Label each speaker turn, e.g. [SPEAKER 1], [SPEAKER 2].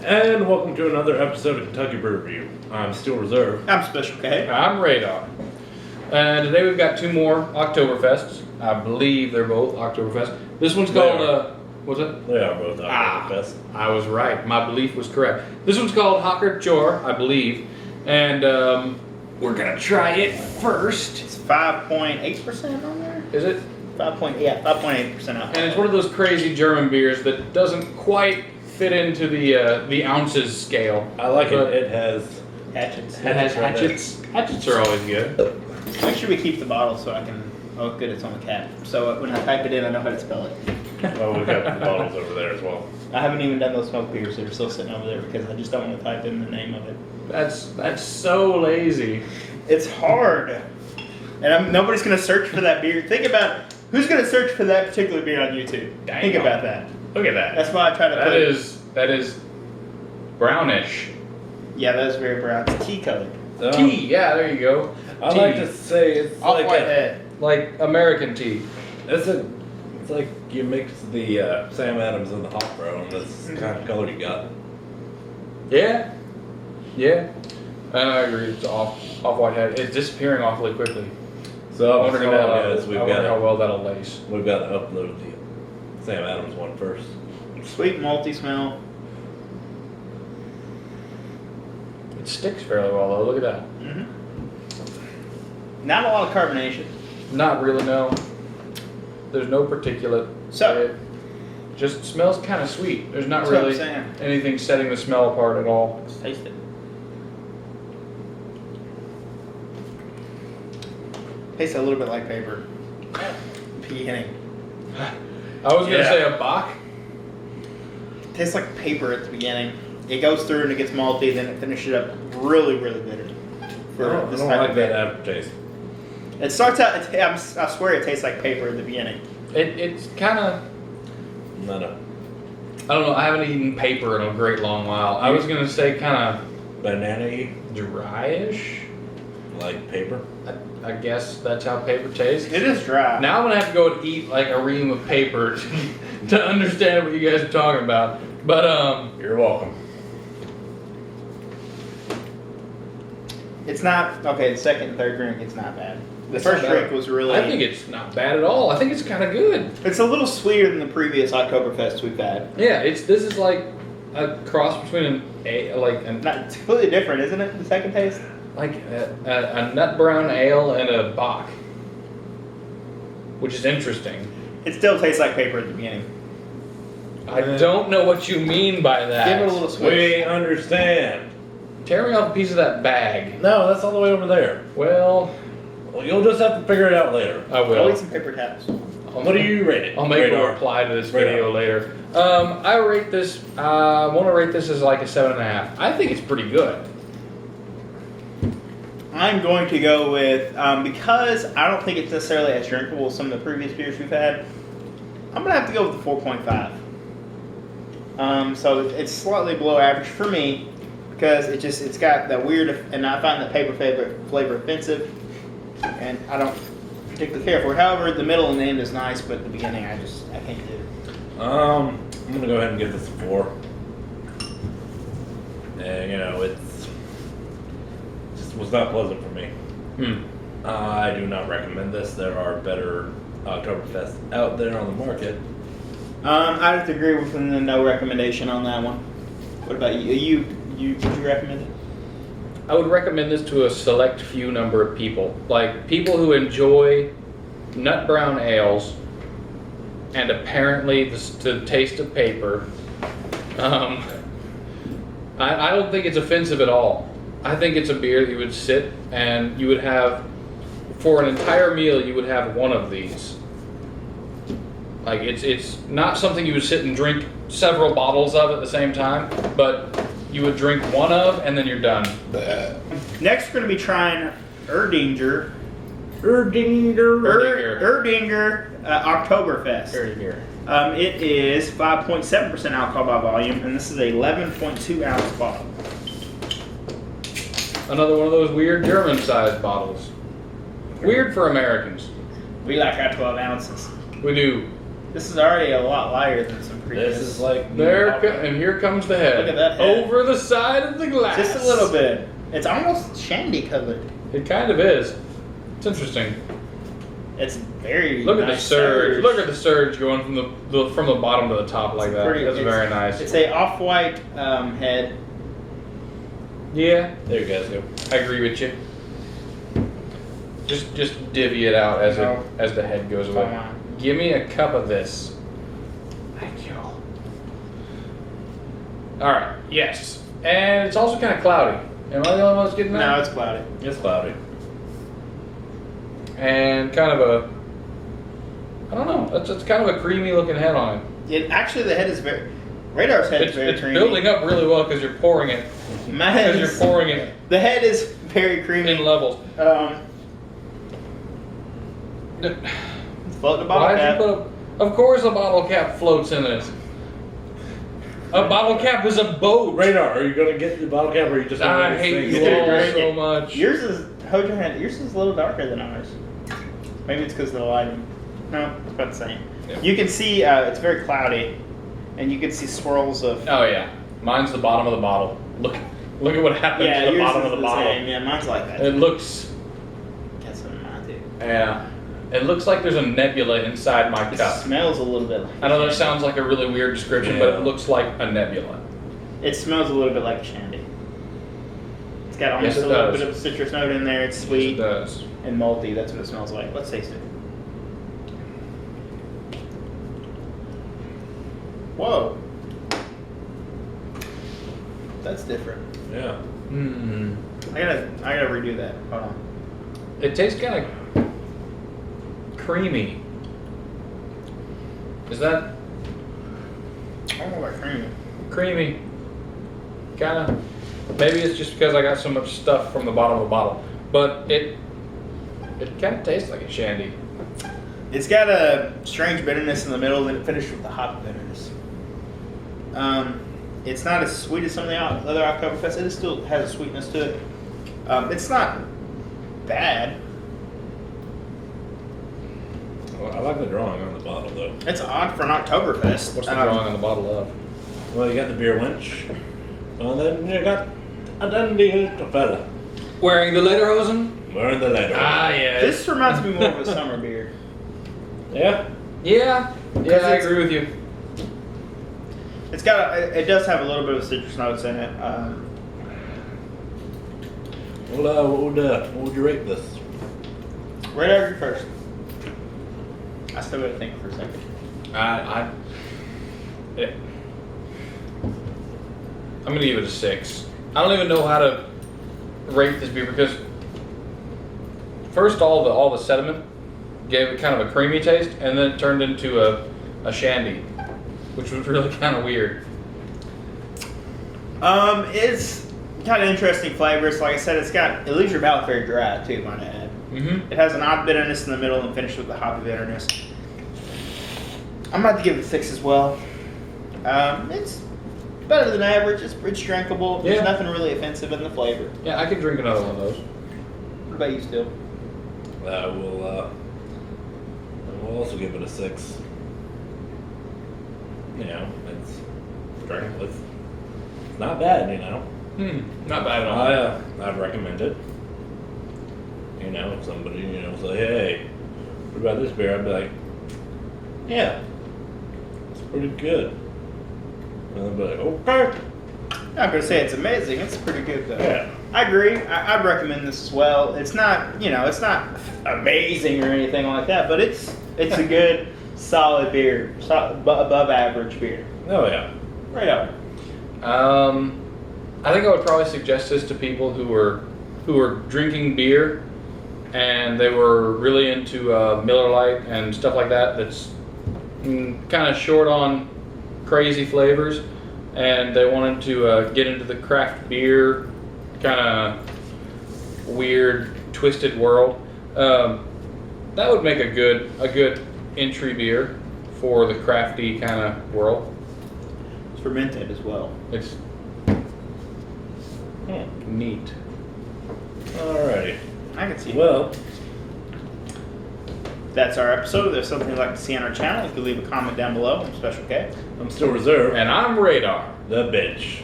[SPEAKER 1] And welcome to another episode of Kentucky Brew Review. I'm Steel Reserve.
[SPEAKER 2] I'm Special K.
[SPEAKER 3] I'm Radar. And today we've got two more Oktoberfests. I believe they're both Oktoberfest. This one's called, what's it?
[SPEAKER 1] They are both Oktoberfest.
[SPEAKER 3] I was right. My belief was correct. This one's called Hacker-Pschorr, I believe. And we're going to try it first.
[SPEAKER 2] It's 5.8% on there?
[SPEAKER 3] Is it?
[SPEAKER 2] 5.8% alcohol.
[SPEAKER 3] And it's one of those crazy German beers that doesn't quite fit into the ounces scale.
[SPEAKER 1] I like it. It has
[SPEAKER 2] Hatchets.
[SPEAKER 3] It has
[SPEAKER 1] right
[SPEAKER 3] hatchets. Hatchets are always good.
[SPEAKER 2] Make sure we keep the bottle so I can... Oh, good, it's on the cap. So when I type it in, I know how to spell it.
[SPEAKER 1] Well, we've got the bottles over there as well.
[SPEAKER 2] I haven't even done those smoke beers. They're still sitting over there because I just don't want to type in the name of it.
[SPEAKER 3] That's so lazy.
[SPEAKER 2] It's hard. And nobody's going to search for that beer. Think about who's going to search for that particular beer on YouTube.
[SPEAKER 3] Dang.
[SPEAKER 2] Think about that.
[SPEAKER 3] Look at that.
[SPEAKER 2] That's why I try to put
[SPEAKER 3] That is brownish.
[SPEAKER 2] Yeah, that is very brown. It's tea colored.
[SPEAKER 3] Tea, yeah, there you go.
[SPEAKER 1] I
[SPEAKER 3] Tea.
[SPEAKER 1] like to say it's like
[SPEAKER 2] Off-white head.
[SPEAKER 3] Like American tea.
[SPEAKER 1] It's like you mix the Sam Adams and the Hop Bro, and that's the kind of color you got.
[SPEAKER 3] Yeah. Yeah. I agree. It's off-white head. It's disappearing awfully quickly.
[SPEAKER 1] So
[SPEAKER 3] I wonder how well that'll lace.
[SPEAKER 1] We've got to upload the Sam Adams one first.
[SPEAKER 2] Sweet malty smell.
[SPEAKER 3] It sticks fairly well though. Look at that.
[SPEAKER 2] Mm-hmm. Not a lot of carbonation.
[SPEAKER 3] Not really, no. There's no particulate.
[SPEAKER 2] So-
[SPEAKER 3] It just smells kind of sweet. There's not
[SPEAKER 2] That's what I'm
[SPEAKER 3] really
[SPEAKER 2] saying.
[SPEAKER 3] anything setting the smell apart at all.
[SPEAKER 2] Let's taste it. Tastes a little bit like paper. Beginning.
[SPEAKER 3] I was gonna
[SPEAKER 1] Yeah.
[SPEAKER 3] say a Bach.
[SPEAKER 2] Tastes like paper at the beginning. It goes through and it gets malty, then it finishes up really, really bitter.
[SPEAKER 1] I don't like that aftertaste.
[SPEAKER 2] It starts out. I swear it tastes like paper at the beginning.
[SPEAKER 3] It's kind of.
[SPEAKER 1] No.
[SPEAKER 3] I don't know. I haven't eaten paper in a great long while. I was gonna say kind of
[SPEAKER 1] Banana-y,
[SPEAKER 3] dryish.
[SPEAKER 1] like paper.
[SPEAKER 3] I guess that's how paper tastes.
[SPEAKER 2] It is dry.
[SPEAKER 3] Now I'm gonna have to go and eat like a ream of paper to understand what you guys are talking about. But
[SPEAKER 1] You're welcome.
[SPEAKER 2] It's not okay. The second and third drink, it's not bad. The
[SPEAKER 3] It's
[SPEAKER 2] first
[SPEAKER 3] not bad.
[SPEAKER 2] drink was really.
[SPEAKER 3] I think it's not bad at all. I think it's kind of good.
[SPEAKER 2] It's a little sweeter than the previous Oktoberfest we've had.
[SPEAKER 3] Yeah, this is like a cross between
[SPEAKER 2] It's completely different, isn't it? The second taste.
[SPEAKER 3] a nut brown ale and a Bach, which is interesting.
[SPEAKER 2] It still tastes like paper at the beginning.
[SPEAKER 3] I don't know what you mean by that.
[SPEAKER 2] Give it a little switch.
[SPEAKER 1] We understand.
[SPEAKER 3] Tear me off a piece of that bag.
[SPEAKER 1] No, that's all the way over there.
[SPEAKER 3] Well,
[SPEAKER 1] Well, you'll just have to figure it out later.
[SPEAKER 3] I
[SPEAKER 2] I'll
[SPEAKER 3] will.
[SPEAKER 2] eat some paper towels.
[SPEAKER 1] What do you rate it?
[SPEAKER 3] I'll make a
[SPEAKER 1] Radar.
[SPEAKER 3] reply to this
[SPEAKER 1] Radar.
[SPEAKER 3] video later. I rate this. I want to rate this as like a 7.5. I think it's pretty good.
[SPEAKER 2] I'm going to go with because I don't think it's necessarily as drinkable as some of the previous beers we've had. I'm gonna have to go with the 4.5. So it's slightly below average for me because it's got that weird, and I find that paper flavor offensive, and I don't particularly care for it. However, the middle and the end is nice, but at the beginning I can't do it.
[SPEAKER 1] I'm gonna go ahead and give this a 4. And it just was not pleasant for me. I do not recommend this. There are better Oktoberfest out there on the market.
[SPEAKER 2] I'd have to agree with the no recommendation on that one. What about you? Would you recommend it?
[SPEAKER 3] I would recommend this to a select few number of people, like people who enjoy nut brown ales and apparently the taste of paper. I don't think it's offensive at all. I think it's a beer that you would sit and you would have, for an entire meal, you would have one of these. Like it's not something you would sit and drink several bottles of at the same time, but you would drink one of and then you're done.
[SPEAKER 2] Next, we're going to be trying Erdinger Oktoberfest.
[SPEAKER 3] Very here.
[SPEAKER 2] It is 5.7% alcohol by volume, and this is a 11.2 ounce bottle.
[SPEAKER 3] Another one of those weird German-sized bottles. Weird for Americans.
[SPEAKER 2] We like our 12 ounces.
[SPEAKER 3] We do.
[SPEAKER 2] This is already a lot lighter than some previous.
[SPEAKER 1] This is like
[SPEAKER 3] And here comes the head.
[SPEAKER 2] Look at that head.
[SPEAKER 3] Over the side of the glass.
[SPEAKER 2] Just a little bit. It's almost shandy colored.
[SPEAKER 3] It kind of is. It's interesting.
[SPEAKER 2] It's very
[SPEAKER 3] Look at
[SPEAKER 2] nice
[SPEAKER 3] the surge. Look at the surge going from the bottom to the top like that. That's very nice.
[SPEAKER 2] It's a off-white head.
[SPEAKER 3] Yeah,
[SPEAKER 1] There you guys go.
[SPEAKER 3] I agree with you. Just divvy it out as the head goes away.
[SPEAKER 2] Come on.
[SPEAKER 3] Give me a cup of this. Thank you. All right. Yes, and it's also kind of cloudy. Am I the only one that's getting that?
[SPEAKER 2] No, it's cloudy.
[SPEAKER 1] It's cloudy.
[SPEAKER 3] And kind of a, I don't know. It's kind of a creamy looking head on it.
[SPEAKER 2] Actually, the head is very. Radar's head is very
[SPEAKER 3] It's
[SPEAKER 2] creamy.
[SPEAKER 3] building up really well because you're pouring it.
[SPEAKER 2] My head
[SPEAKER 3] Because you're pouring it
[SPEAKER 2] The head is very creamy.
[SPEAKER 3] in levels.
[SPEAKER 2] Float the bottle
[SPEAKER 3] Why did
[SPEAKER 2] cap.
[SPEAKER 3] you put a? Of course, a bottle cap floats in it. A bottle cap is a boat.
[SPEAKER 1] Radar, are you gonna get the bottle cap or are you just gonna
[SPEAKER 3] I
[SPEAKER 1] let it
[SPEAKER 3] hate
[SPEAKER 1] sink?
[SPEAKER 3] you all
[SPEAKER 2] Drink
[SPEAKER 3] so
[SPEAKER 2] it.
[SPEAKER 3] much.
[SPEAKER 2] Yours is hold your hand. Yours is a little darker than ours. Maybe it's because of the lighting. No, it's about the same.
[SPEAKER 1] Yeah.
[SPEAKER 2] You can see it's very cloudy, and you can see swirls of.
[SPEAKER 3] Oh yeah, mine's the bottom of the bottle. Look at what happened
[SPEAKER 2] Yeah,
[SPEAKER 3] to the
[SPEAKER 2] yours
[SPEAKER 3] bottom
[SPEAKER 2] is
[SPEAKER 3] of the
[SPEAKER 2] the
[SPEAKER 3] bottle.
[SPEAKER 2] same. Yeah, mine's like that.
[SPEAKER 3] It looks,
[SPEAKER 2] That's what mine do.
[SPEAKER 3] yeah, it looks like there's a nebula inside my
[SPEAKER 2] It
[SPEAKER 3] cup.
[SPEAKER 2] smells a little bit like.
[SPEAKER 3] I know that sounds like a really weird description, but
[SPEAKER 1] Yeah.
[SPEAKER 3] it looks like a nebula.
[SPEAKER 2] It smells a little bit like shandy. It's got almost
[SPEAKER 3] Yes, it
[SPEAKER 2] a little
[SPEAKER 3] does.
[SPEAKER 2] bit of a citrus note in there. It's
[SPEAKER 3] Yes,
[SPEAKER 2] sweet
[SPEAKER 3] it does.
[SPEAKER 2] and malty. That's what it smells like. Let's taste it. Whoa. That's different.
[SPEAKER 1] Yeah.
[SPEAKER 3] Hmm.
[SPEAKER 2] I gotta redo that. Hold on.
[SPEAKER 3] It tastes kind of creamy. Is that
[SPEAKER 2] I don't know about creamy.
[SPEAKER 3] creamy? Kind of. Maybe it's just because I got so much stuff from the bottom of the bottle, but it kind of tastes like a shandy.
[SPEAKER 2] It's got a strange bitterness in the middle, then it finished with the hop bitterness. It's not as sweet as some of the other Oktoberfest. It still has a sweetness to it. It's not bad.
[SPEAKER 1] Well, I like the drawing on the bottle though.
[SPEAKER 2] It's odd for an Oktoberfest.
[SPEAKER 3] What's the drawing on the bottle of?
[SPEAKER 1] Well, you got the beer winch. And then you got a dandy fella
[SPEAKER 3] Wearing the lederhosen?
[SPEAKER 1] wearing the leather.
[SPEAKER 3] Ah, yeah.
[SPEAKER 2] This reminds me more of a summer beer.
[SPEAKER 1] Yeah.
[SPEAKER 3] Yeah, I
[SPEAKER 2] it's-
[SPEAKER 3] agree with you.
[SPEAKER 2] It's got it does have a little bit of citrus notes in it.
[SPEAKER 1] Well, what would you rate this?
[SPEAKER 2] Right over you first. I still gotta think for a second.
[SPEAKER 3] I'm gonna give it a 6. I don't even know how to rate this beer because first all the sediment gave it kind of a creamy taste, and then it turned into a shandy, which was really kind of weird.
[SPEAKER 2] It's got an interesting flavor. So like I said, it leaves your mouth very dry too, might I add.
[SPEAKER 3] Mm-hmm.
[SPEAKER 2] It has an odd bitterness in the middle and finished with the hoppy bitterness. I'm about to give it a 6 as well. It's better than average. It's drinkable. There's
[SPEAKER 3] Yeah.
[SPEAKER 2] nothing really offensive in the flavor.
[SPEAKER 3] Yeah, I could drink another one of those.
[SPEAKER 2] What about you, Still?
[SPEAKER 1] I will also give it a 6. You know, it's drinkable. It's not bad, you know.
[SPEAKER 3] Not bad at all.
[SPEAKER 1] I'd recommend it. You know, if somebody, say, hey, what about this beer? I'd be like, yeah, it's pretty good. And I'd be like, okay.
[SPEAKER 2] I'm not gonna say it's amazing. It's pretty good though.
[SPEAKER 1] Yeah.
[SPEAKER 2] I agree. I'd recommend this as well. It's not, it's not amazing or anything like that, but it's a good, solid beer, above average beer.
[SPEAKER 1] Oh, yeah.
[SPEAKER 2] Right on.
[SPEAKER 3] I think I would probably suggest this to people who were drinking beer and they were really into Miller Lite and stuff like that. That's kind of short on crazy flavors, and they wanted to get into the craft beer kind of weird, twisted world. That would make a good entry beer for the crafty kind of world.
[SPEAKER 2] It's fermented as well.
[SPEAKER 3] It's neat.
[SPEAKER 1] Alrighty.
[SPEAKER 2] I can see.
[SPEAKER 1] Well,
[SPEAKER 2] That's our episode. If there's something you'd like to see on our channel, you can leave a comment down below. I'm Special K.
[SPEAKER 1] I'm still reserved.
[SPEAKER 3] And I'm Radar.
[SPEAKER 1] The bitch.